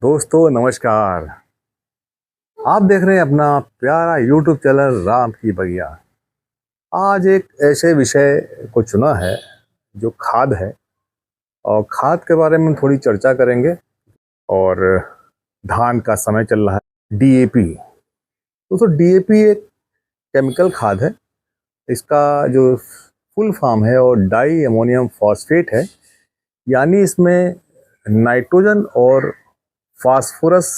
दोस्तों नमस्कार। आप देख रहे हैं अपना प्यारा YouTube चैनल राम की बगिया। आज एक ऐसे विषय को चुना है जो खाद है, और खाद के बारे में थोड़ी चर्चा करेंगे। और धान का समय चल रहा है। DAP, दोस्तों DAP एक केमिकल खाद है। इसका जो फुल फॉर्म है और डाई अमोनियम फॉस्फेट है, यानी इसमें नाइट्रोजन और फास्फोरस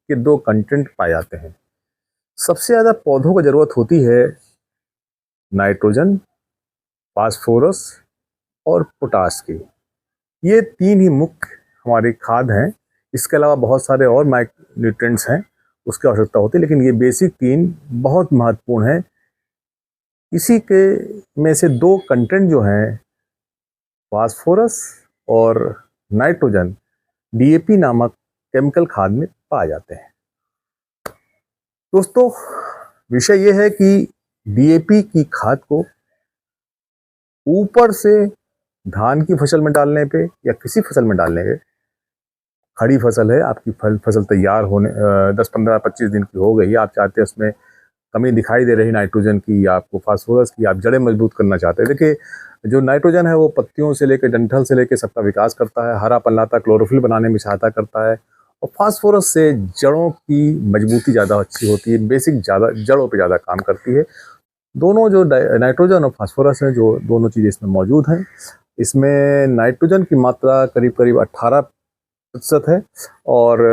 के दो कंटेंट पाए जाते हैं। सबसे ज़्यादा पौधों को ज़रूरत होती है नाइट्रोजन, फास्फोरस और पोटास की। ये तीन ही मुख्य हमारी खाद हैं। इसके अलावा बहुत सारे और न्यूट्रिएंट्स हैं, उसकी आवश्यकता होती है, लेकिन ये बेसिक तीन बहुत महत्वपूर्ण हैं। इसी के में से दो कंटेंट जो हैं, फास्फोरस और नाइट्रोजन, DAP नामक केमिकल खाद में पाए जाते हैं। दोस्तों, विषय ये है कि DAP की खाद को ऊपर से धान की फसल में डालने पे या किसी फसल में डालने पे, खड़ी फसल है आपकी, फसल तैयार होने 10, 15, 25 दिन की हो गई, आप चाहते हैं उसमें कमी दिखाई दे रही नाइट्रोजन की या आपको फास्फोरस की, आप जड़ें मजबूत करना चाहते हैं। देखिए, जो नाइट्रोजन है वो पत्तियों से लेकर डंठल से लेकर सबका विकास करता है, हरा पल्लाता क्लोरोफिल बनाने में सहायता करता है। और फास्फोरस से जड़ों की मजबूती ज़्यादा अच्छी होती है, बेसिक ज़्यादा जड़ों पे ज़्यादा काम करती है। दोनों जो नाइट्रोजन और फास्फोरस है, जो दोनों चीज़ें इसमें मौजूद हैं। इसमें नाइट्रोजन की मात्रा करीब करीब 18% है और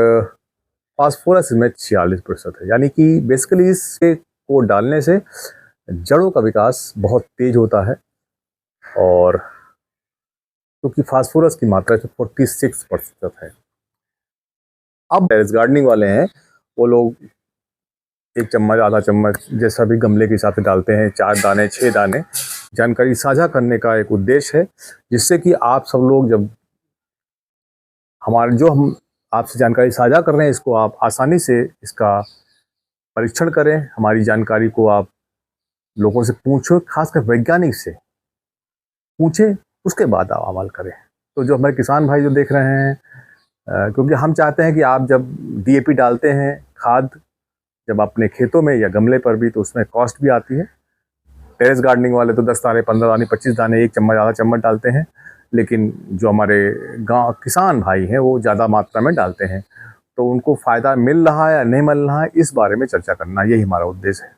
फास्फोरस इसमें 46% है। यानी कि बेसिकली इसके को डालने से जड़ों का विकास बहुत तेज होता है। और क्योंकि फास्फोरस की मात्रा 46% है। अब टेरेस गार्डनिंग वाले हैं, वो लोग 1 चम्मच, आधा चम्मच, जैसा भी गमले के हिसाब से डालते हैं, 4 दाने, 6 दाने। जानकारी साझा करने का एक उद्देश्य है, जिससे कि आप सब लोग जब हम आपसे जानकारी साझा कर रहे हैं, इसको आप आसानी से इसका परीक्षण करें। हमारी जानकारी को आप लोगों से पूछो, खासकर वैज्ञानिक से पूछें, उसके बाद आप अमल करें। तो जो हमारे किसान भाई जो देख रहे हैं, क्योंकि हम चाहते हैं कि आप जब DAP डालते हैं खाद, जब अपने खेतों में या गमले पर भी, तो उसमें कॉस्ट भी आती है। टेरेस गार्डनिंग वाले तो 10 दाने, 15 दाने, 25 दाने, 1 चम्मच, आधा चम्मच डालते हैं, लेकिन जो हमारे गांव किसान भाई हैं वो ज़्यादा मात्रा में डालते हैं। तो उनको फ़ायदा मिल रहा है या नहीं मिल रहा है, इस बारे में चर्चा करना, यही हमारा उद्देश्य है।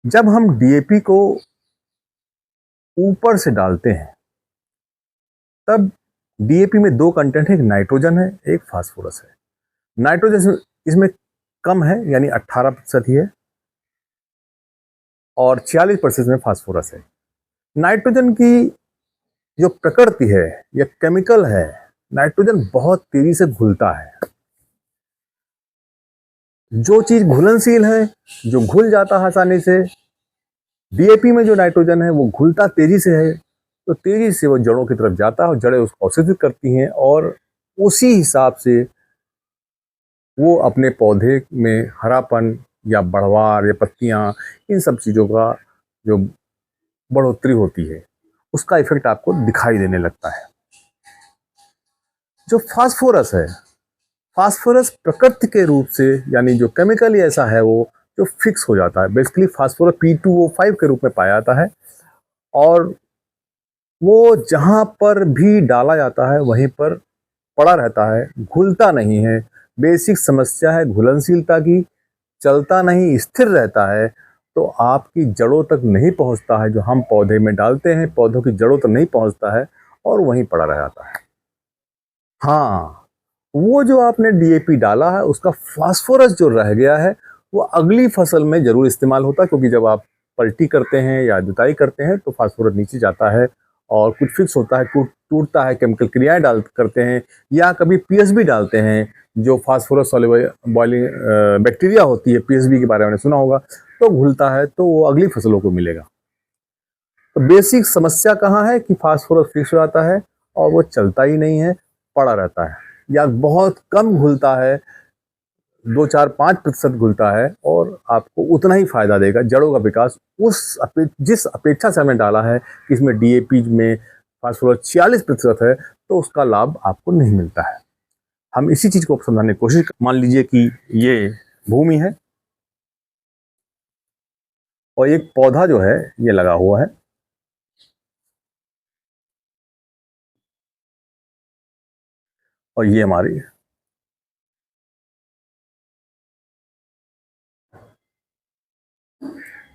जब हम DAP को ऊपर से डालते हैं, तब DAP में दो कंटेंट है, एक नाइट्रोजन है, एक फास्फोरस है। नाइट्रोजन इसमें कम है, यानी 18% ही है, और 46% में फास्फोरस है। नाइट्रोजन की जो प्रकृति है या केमिकल है, नाइट्रोजन बहुत तेजी से घुलता है। जो चीज घुलनशील है, जो घुल जाता है आसानी से, DAP में जो नाइट्रोजन है वो घुलता तेजी से है, तो तेजी से वो जड़ों की तरफ जाता है और जड़ें उसको अवशोषित करती हैं, और उसी हिसाब से वो अपने पौधे में हरापन या बढ़वार या पत्तियां, इन सब चीज़ों का जो बढ़ोतरी होती है, उसका इफेक्ट आपको दिखाई देने लगता है। जो फास्फोरस है, फास्फोरस प्रकृति के रूप से, यानी जो केमिकली ऐसा है, वो जो फिक्स हो जाता है। बेसिकली फास्फोरस P2O5 के रूप में पाया जाता है, और वो जहाँ पर भी डाला जाता है वहीं पर पड़ा रहता है, घुलता नहीं है। बेसिक समस्या है घुलनशीलता की, चलता नहीं, स्थिर रहता है, तो आपकी जड़ों तक नहीं पहुंचता है। जो हम पौधे में डालते हैं, पौधों की जड़ों तक नहीं पहुंचता है और वहीं पड़ा रह जाता है। हाँ, वो जो आपने DAP डाला है, उसका फास्फोरस जो रह गया है, वो अगली फसल में जरूर इस्तेमाल होता है, क्योंकि जब आप पलटी करते हैं या जुताई करते हैं तो फास्फोरस नीचे जाता है और कुछ फिक्स होता है, टूटता है, केमिकल क्रियाएं करते हैं, या कभी PSB डालते हैं, जो फास्फोरस सॉल्युबल बॉइलिंग बैक्टीरिया होती है, PSB के बारे में सुना होगा, तो घुलता है, तो वो अगली फसलों को मिलेगा। तो बेसिक समस्या कहाँ है कि फास्फोरस फिक्स हो जाता है और वो चलता ही नहीं है, पड़ा रहता है, या बहुत कम घुलता है, 2, 4, 5% घुलता है, और आपको उतना ही फायदा देगा। जड़ों का विकास जिस अपेक्षा से हमने डाला है कि इसमें DAP में फास्फोरस 46% है, तो उसका लाभ आपको नहीं मिलता है। हम इसी चीज को समझाने की कोशिश, मान लीजिए कि ये भूमि है और एक पौधा जो है ये लगा हुआ है, और ये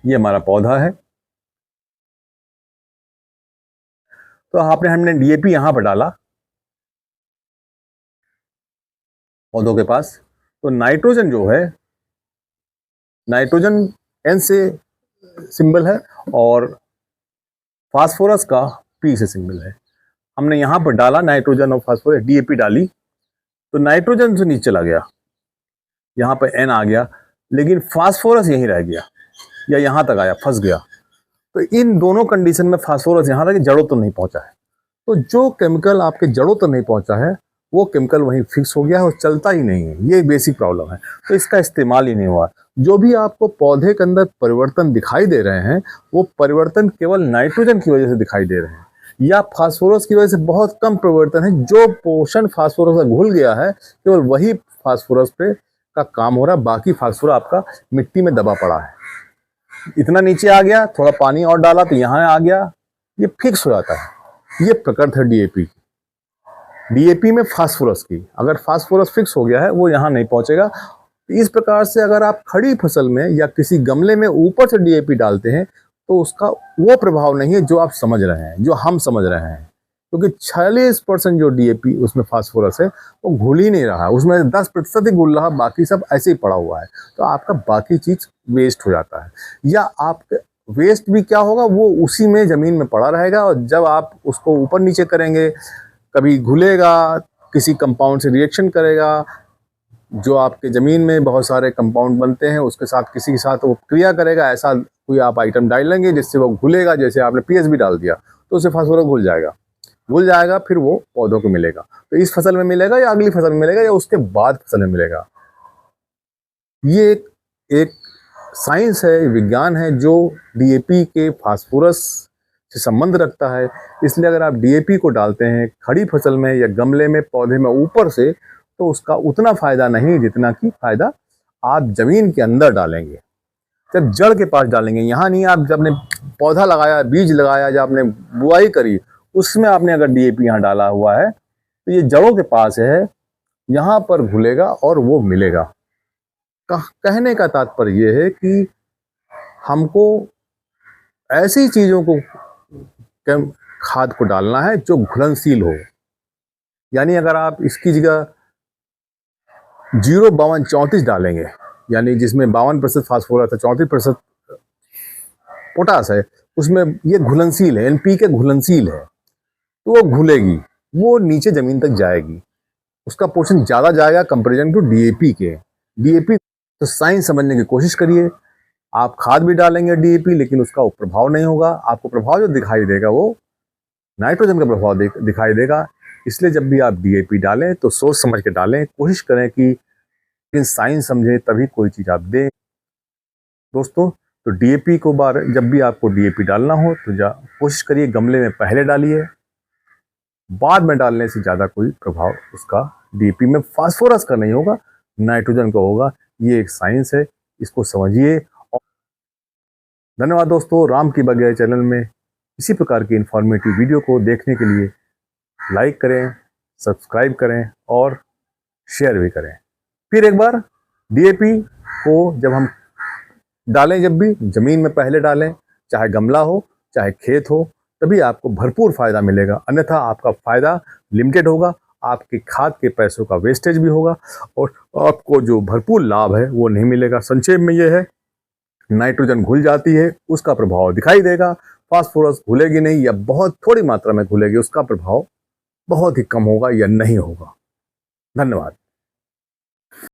हमारा पौधा है। तो हमने डीएपी यहां पर डाला पौधों के पास, तो नाइट्रोजन जो है, नाइट्रोजन एन से सिंबल है और फास्फोरस का पी से सिंबल है। हमने यहां पर डाला नाइट्रोजन और फास्फोरस, डीएपी डाली, तो नाइट्रोजन से नीचे चला गया, यहां पर एन आ गया, लेकिन फास्फोरस यहीं रह गया या यहां तक आया, फंस गया। तो इन दोनों कंडीशन में फास्फोरस यहां तक जड़ों तो नहीं पहुंचा है। तो जो केमिकल आपके जड़ों तक नहीं पहुंचा है वो केमिकल वहीं फिक्स हो गया है और चलता ही नहीं है, ये बेसिक प्रॉब्लम है। तो इसका इस्तेमाल ही नहीं हुआ। जो भी आपको पौधे के अंदर परिवर्तन दिखाई दे रहे हैं वो परिवर्तन केवल नाइट्रोजन की वजह से दिखाई दे रहे हैं या फास्फोरस की वजह से बहुत कम परिवर्तन है। जो पोषण फास्फोरस का घुल गया है केवल वही फास्फोरस पे का काम हो रहा है, बाकी फास्फोरस आपका मिट्टी में दबा पड़ा है। इतना नीचे आ गया, थोड़ा पानी और डाला तो यहाँ आ गया, ये फिक्स हो जाता है। ये प्रकृति है डीएपी की। डीएपी में फास्फोरस की, अगर फास्फोरस फिक्स हो गया है वो यहाँ नहीं पहुंचेगा। इस प्रकार से अगर आप खड़ी फसल में या किसी गमले में ऊपर से डीएपी डालते हैं तो उसका वो प्रभाव नहीं है जो आप समझ रहे हैं, जो हम समझ रहे हैं, क्योंकि 46% जो डीएपी उसमें फास्फोरस है वो घुल ही नहीं रहा है, उसमें 10% ही घुल रहा, बाकी सब ऐसे ही पड़ा हुआ है। तो आपका बाकी चीज वेस्ट हो जाता है, या आपके वेस्ट भी क्या होगा, वो उसी में जमीन में पड़ा रहेगा और जब आप उसको ऊपर नीचे करेंगे, कभी घुलेगा, किसी कंपाउंड से रिएक्शन करेगा, जो आपके ज़मीन में बहुत सारे कंपाउंड बनते हैं उसके साथ किसी के साथ वो क्रिया करेगा, ऐसा कोई आप आइटम डालेंगे जिससे वो घुलेगा। जैसे आपने पीएचबी डाल दिया तो उससे फास्फोरस घुल जाएगा, फिर वो पौधों को मिलेगा। तो इस फसल में मिलेगा या अगली फसल में मिलेगा या उसके बाद फसल में मिलेगा। ये एक साइंस है, विज्ञान है जो डीएपी के फास्फोरस से संबंध रखता है। इसलिए अगर आप डीएपी को डालते हैं खड़ी फसल में या गमले में, पौधे में ऊपर से, तो उसका उतना फायदा नहीं जितना कि फायदा आप जमीन के अंदर डालेंगे, जब जड़ के पास डालेंगे। यहाँ नहीं, आप जब आपने पौधा लगाया, बीज लगाया, जब आपने बुआई करी, उसमें आपने अगर डीएपी यहाँ डाला हुआ है तो ये जड़ों के पास है, यहाँ पर घुलेगा और वो मिलेगा। कहने का तात्पर्य ये है कि हमको ऐसी चीजों को, खाद को डालना है जो घुलनशील हो। यानी अगर आप इसकी जगह 0,5234 डालेंगे, यानी जिसमें 52% फास्फोरस है, 34% पोटास है, उसमें ये घुलनशील है, एनपीके घुलनशील है, तो वो घुलेगी, वो नीचे जमीन तक जाएगी, उसका पोर्शन ज़्यादा जाएगा कंपेरिजन टू डीएपी के। डीएपी तो साइंस समझने की कोशिश करिए। आप खाद भी डालेंगे डीएपी, लेकिन उसका प्रभाव नहीं होगा। आपको प्रभाव जो दिखाई देगा वो नाइट्रोजन का प्रभाव दिखाई देगा। इसलिए जब भी आप डीएपी डालें तो सोच समझ के डालें, कोशिश करें कि साइंस समझें तभी कोई चीज़ आप दें। दोस्तों, तो डीएपी को जब भी आपको डीएपी डालना हो तो कोशिश करिए गमले में पहले डालिए, बाद में डालने से ज़्यादा कोई प्रभाव उसका डीएपी में फास्फोरस का नहीं होगा, नाइट्रोजन का होगा। ये एक साइंस है, इसको समझिए। धन्यवाद दोस्तों। राम की बगैर चैनल में इसी प्रकार की इंफॉर्मेटिव वीडियो को देखने के लिए लाइक करें, सब्सक्राइब करें और शेयर भी करें। फिर एक बार, डीएपी को जब हम डालें, जब भी ज़मीन में पहले डालें, चाहे गमला हो चाहे खेत हो, तभी आपको भरपूर फ़ायदा मिलेगा। अन्यथा आपका फ़ायदा लिमिटेड होगा, आपके खाद के पैसों का वेस्टेज भी होगा और आपको जो भरपूर लाभ है वो नहीं मिलेगा। संक्षेप में ये है, नाइट्रोजन घुल जाती है, उसका प्रभाव दिखाई देगा। फास्फोरस घुलेगी नहीं या बहुत थोड़ी मात्रा में घुलेगी, उसका प्रभाव बहुत ही कम होगा या नहीं होगा। धन्यवाद।